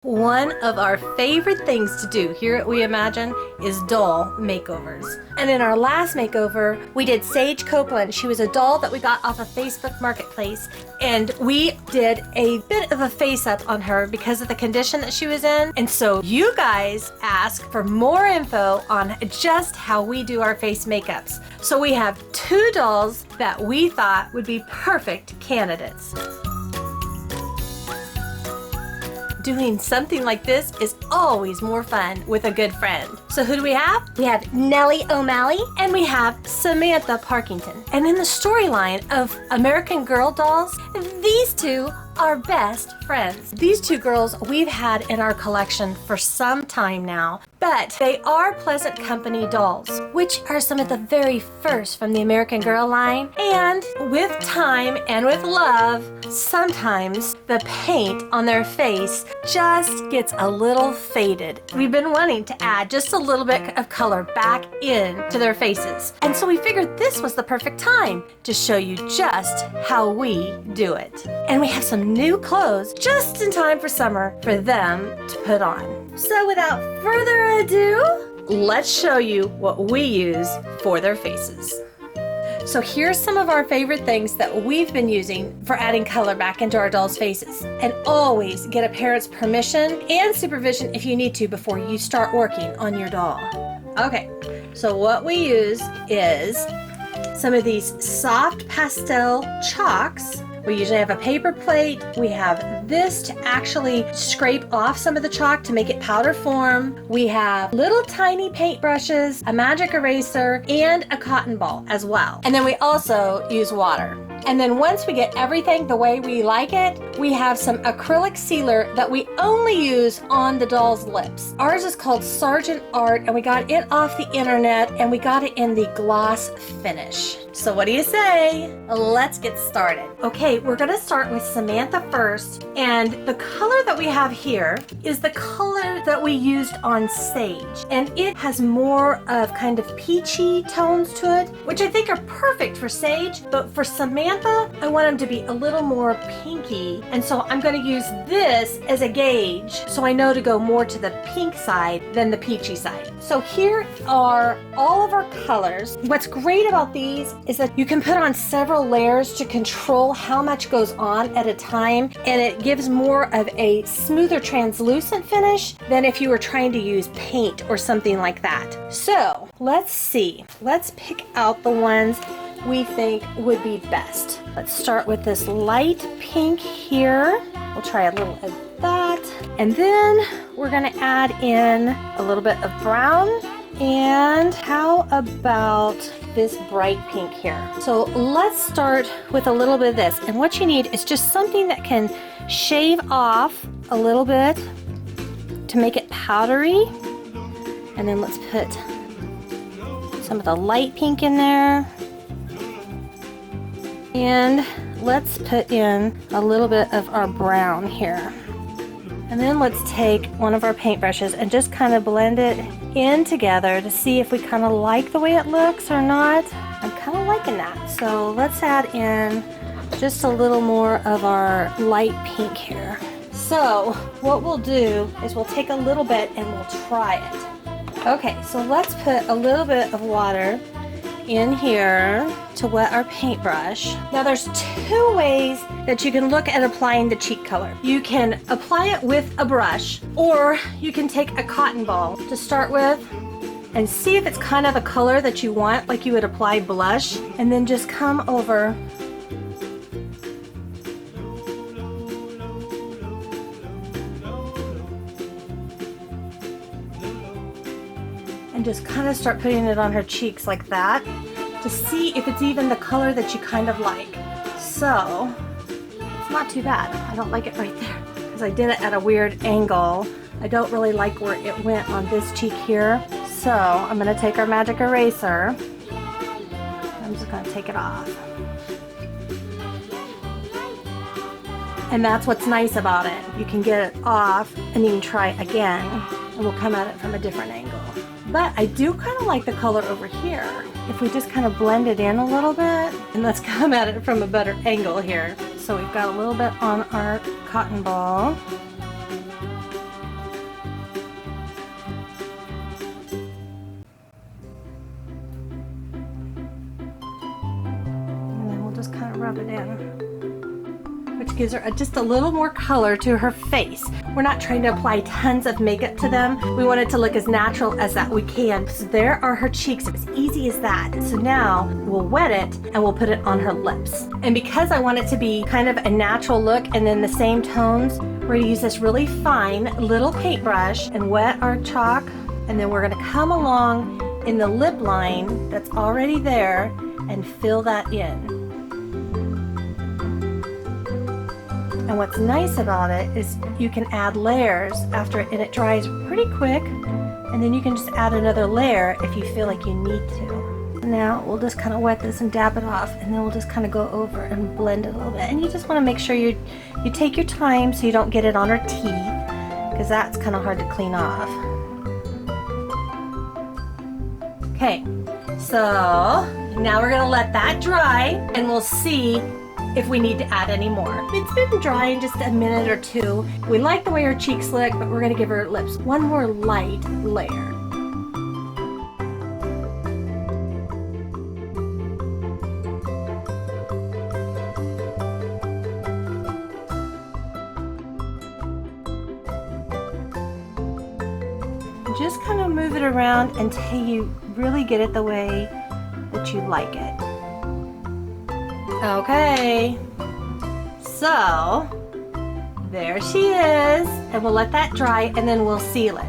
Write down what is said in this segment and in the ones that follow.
One of our favorite things to do here at We Imagine is doll makeovers. And in our last makeover, we did Sage Copeland. She was a doll that we got off of Facebook Marketplace, and we did a bit of a face up on her because of the condition that she was in. And so you guys asked for more info on just how we do our face makeups. So we have two dolls that we thought would be perfect candidates. Doing something like this is always more fun with a good friend. So who do we have? We have Nellie O'Malley and we have Samantha Parkington. And in the storyline of American Girl dolls, these two are best friends. These two girls we've had in our collection for some time now, but they are Pleasant Company dolls, which are some of the very first from the American Girl line. And with time and with love, sometimes the paint on their face just gets a little faded. We've been wanting to add just a little bit of color back into their faces. And so we figured this was the perfect time to show you just how we do it. And we have some new clothes just in time for summer for them to put on. So without further ado, let's show you what we use for their faces. So here's some of our favorite things that we've been using for adding color back into our dolls' faces. And always get a parent's permission and supervision if you need to before you start working on your doll. Okay, so what we use is some of these soft pastel chalks. We usually have a paper plate. We have this to actually scrape off some of the chalk to make it powder form. We have little tiny paint brushes, a magic eraser, and a cotton ball as well. And then we also use water. And then once we get everything the way we like it, we have some acrylic sealer that we only use on the doll's lips. Ours is called Sargent Art, and we got it off the internet, and we got it in the gloss finish. So what do you say? Let's get started. Okay, we're gonna start with Samantha first, and the color that we have here is the color that we used on Sage, and it has more of kind of peachy tones to it, which I think are perfect for Sage, but for Samantha, I want them to be a little more pinky, and so I'm gonna use this as a gauge so I know to go more to the pink side than the peachy side. So here are all of our colors. What's great about these is that you can put on several layers to control how much goes on at a time, and it gives more of a smoother translucent finish than if you were trying to use paint or something like that. So let's see. Let's pick out the ones we think would be best. Let's start with this light pink here. We'll try a little of that. And then we're gonna add in a little bit of brown. And how about this bright pink here? So let's start with a little bit of this. And what you need is just something that can shave off a little bit to make it powdery. And then let's put some of the light pink in there. And let's put in a little bit of our brown here. And then let's take one of our paintbrushes and just kind of blend it in together to see if we kind of like the way it looks or not. I'm kind of liking that. So let's add in just a little more of our light pink here. So what we'll do is we'll take a little bit and we'll try it. Okay, so let's put a little bit of water in here to wet our paintbrush. Now there's two ways that you can look at applying the cheek color. You can apply it with a brush, or you can take a cotton ball to start with and see if it's kind of the color that you want, like you would apply blush, and then just come over and just kind of start putting it on her cheeks like that to see if it's even the color that you kind of like. So it's not too bad. I don't like it right there because I did it at a weird angle. I don't really like where it went on this cheek here. So I'm gonna take our magic eraser. I'm just gonna take it off. And that's what's nice about it. You can get it off and you can try again, and we'll come at it from a different angle. But I do kind of like the color over here. If we just kind of blend it in a little bit, and let's come at it from a better angle here. So we've got a little bit on our cotton ball. rub it in, which gives her just a little more color to her face. We're not trying to apply tons of makeup to them. We want it to look as natural as that we can. So there are her cheeks, as easy as that. So now we'll wet it and we'll put it on her lips. And because I want it to be kind of a natural look and then the same tones, we're gonna use this really fine little paintbrush and wet our chalk. And then we're gonna come along in the lip line that's already there and fill that in. And what's nice about it is you can add layers after it, and it dries pretty quick, and then you can just add another layer if you feel like you need to. Now we'll just kind of wet this and dab it off, and then we'll just kind of go over and blend it a little bit. And you just want to make sure you take your time so you don't get it on her teeth, because that's kind of hard to clean off. Okay, so now we're gonna let that dry, and we'll see if we need to add any more. It's been drying just a minute or two. We like the way her cheeks look, but we're gonna give her lips one more light layer. Just kind of move it around until you really get it the way that you like it. Okay, so there she is, and we'll let that dry and then we'll seal it.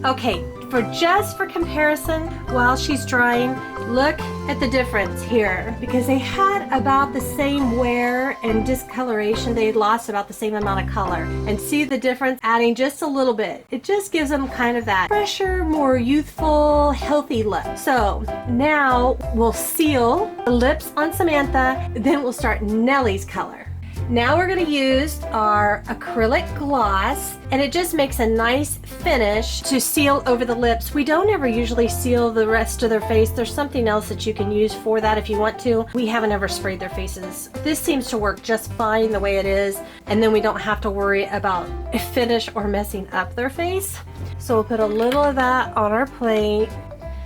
Okay, for comparison, while she's drying, look at the difference here, because they had about the same wear and discoloration. They lost about the same amount of color, and see the difference adding just a little bit. It just gives them kind of that fresher, more youthful, healthy look. So now we'll seal the lips on Samantha, then we'll start Nellie's color. Now we're going to use our acrylic gloss, and it just makes a nice finish to seal over the lips. We don't ever usually seal the rest of their face. There's something else that you can use for that if you want to. We haven't ever sprayed their faces. This seems to work just fine the way it is, and then we don't have to worry about a finish or messing up their face. So we'll put a little of that on our plate,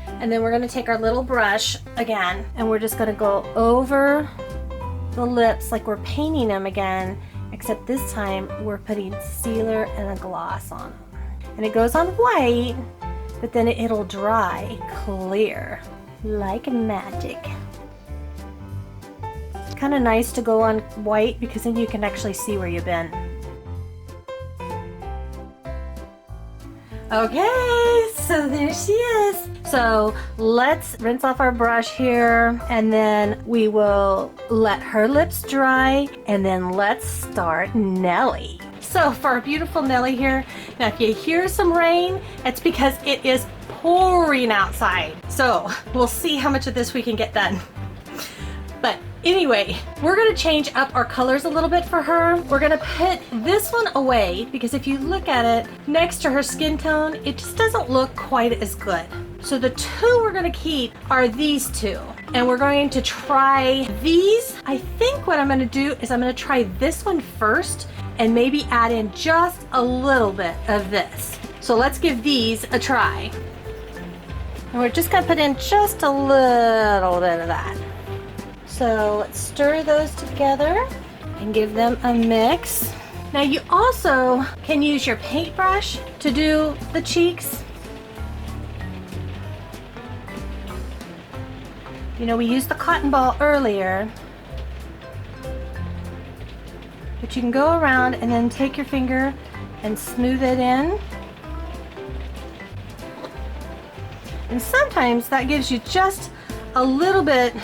and then we're going to take our little brush again, and we're just going to go over the lips like we're painting them again, except this time we're putting sealer and a gloss on them. And it goes on white, but then it'll dry clear like magic. It's kind of nice to go on white because then you can actually see where you've been. Okay, so there she is. So let's rinse off our brush here, and then we will let her lips dry, and then let's start Nellie. So for our beautiful Nellie here, now if you hear some rain, it's because it is pouring outside. So we'll see how much of this we can get done. But anyway, we're gonna change up our colors a little bit for her. We're gonna put this one away because if you look at it next to her skin tone, it just doesn't look quite as good. So the two we're gonna keep are these two. And we're going to try these. I think what I'm gonna do is I'm gonna try this one first and maybe add in just a little bit of this. So let's give these a try. And we're just gonna put in just a little bit of that. So let's stir those together and give them a mix. Now you also can use your paintbrush to do the cheeks. You know, we used the cotton ball earlier, but you can go around and then take your finger and smooth it in. And sometimes that gives you just a little bit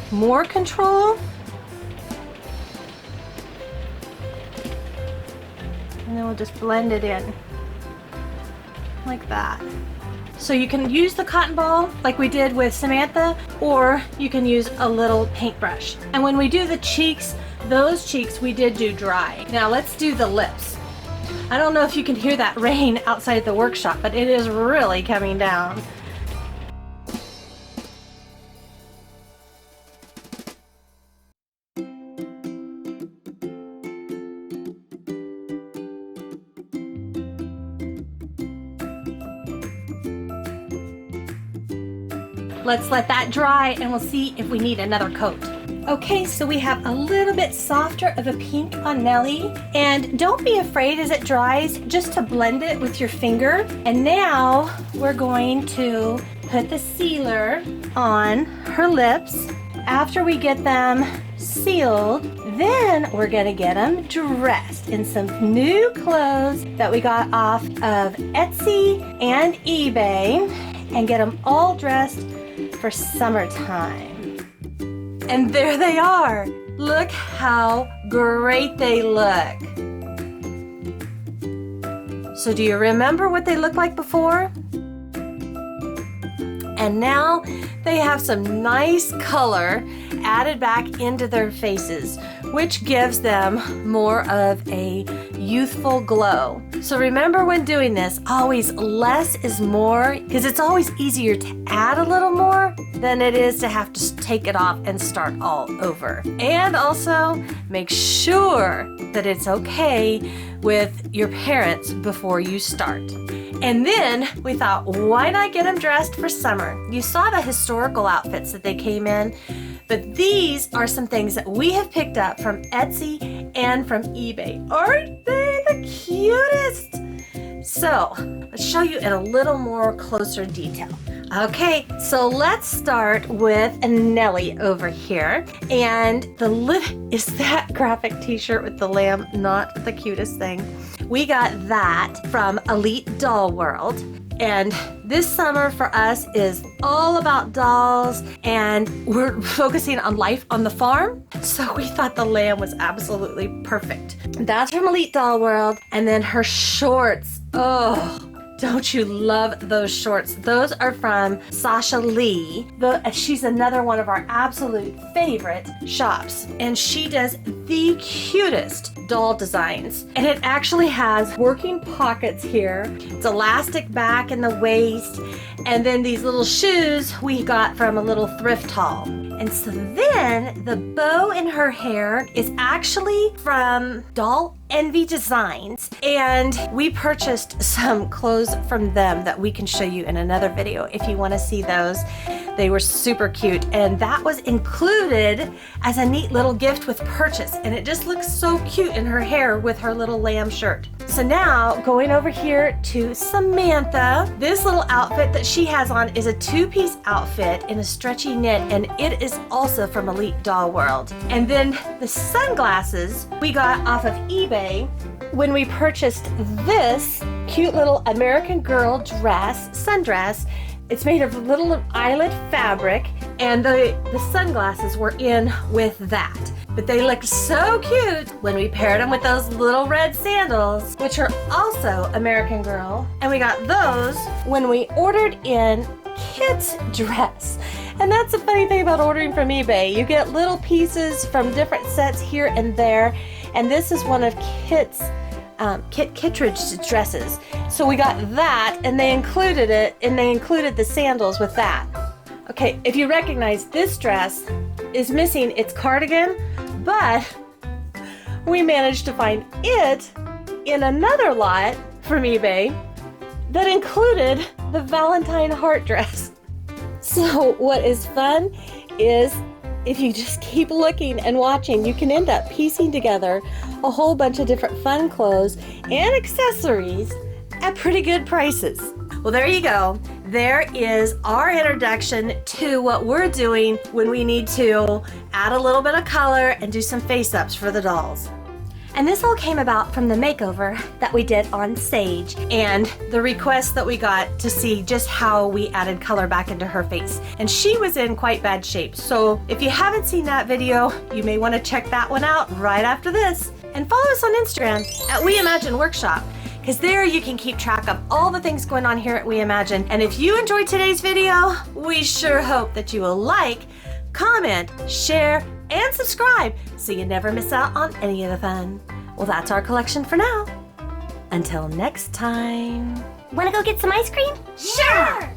more control. And then we'll just blend it in like that. So you can use the cotton ball like we did with Samantha, or you can use a little paintbrush. And when we do the cheeks, those cheeks we did do dry. Now let's do the lips. I don't know if you can hear that rain outside the workshop, but it is really coming down. Let's let that dry and we'll see if we need another coat. Okay, so we have a little bit softer of a pink on Nellie. And don't be afraid as it dries, just to blend it with your finger. And now we're going to put the sealer on her lips. After we get them sealed, then we're gonna get them dressed in some new clothes that we got off of Etsy and eBay and get them all dressed for summertime. And there they are. Look how great they look. So do you remember what they looked like before? And now they have some nice color added back into their faces, which gives them more of a youthful glow. So remember when doing this, always less is more, because it's always easier to add a little more than it is to have to take it off and start all over. And also make sure that it's okay with your parents before you start. And then we thought, why not get them dressed for summer? You saw the historical outfits that they came in, but these are some things that we have picked up from Etsy and from eBay. Aren't they the cutest? So let's show you in a little more closer detail. Okay, so let's start with Nellie over here. And is that graphic t-shirt with the lamb not the cutest thing? We got that from Elite Doll World. And this summer for us is all about dolls, and we're focusing on life on the farm. So we thought the lamb was absolutely perfect. That's from Elite Doll World. And then her shorts. Oh, don't you love those shorts? Those are from Sasha Lee. She's another one of our absolute favorite shops. And she does the cutest doll designs. And it actually has working pockets here. It's elastic back in the waist. And then these little shoes we got from a little thrift haul. And so then the bow in her hair is actually from Doll Envy Designs, and we purchased some clothes from them that we can show you in another video if you want to see those. They were super cute, and that was included as a neat little gift with purchase, and it just looks so cute in her hair with her little lamb shirt. So now going over here to Samantha, this little outfit that she has on is a two-piece outfit in a stretchy knit, and it is also from Elite Doll World. And then the sunglasses we got off of eBay when we purchased this cute little American Girl dress, sundress. It's made of little eyelet fabric, and the sunglasses were in with that. But they looked so cute when we paired them with those little red sandals, which are also American Girl. And we got those when we ordered in Kit's dress. And that's the funny thing about ordering from eBay. You get little pieces from different sets here and there. And this is one of Kit's Kit Kittredge's dresses. So we got that, and they included it, and they included the sandals with that. Okay, if you recognize, this dress is missing its cardigan, but we managed to find it in another lot from eBay that included the Valentine heart dress. So what is fun is if you just keep looking and watching, you can end up piecing together a whole bunch of different fun clothes and accessories at pretty good prices. Well, there you go. There is our introduction to what we're doing when we need to add a little bit of color and do some face-ups for the dolls. And this all came about from the makeover that we did on Sage and the request that we got to see just how we added color back into her face. And she was in quite bad shape. So if you haven't seen that video, you may want to check that one out right after this. And follow us on Instagram at We Imagine Workshop, because there you can keep track of all the things going on here at We Imagine. And if you enjoyed today's video, we sure hope that you will like, comment, share, and subscribe so you never miss out on any of the fun. Well, that's our collection for now. Until next time. Wanna go get some ice cream? Sure!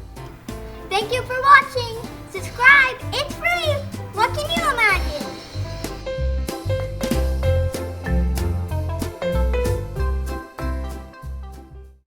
Thank you for watching. Subscribe, it's free. What can you imagine?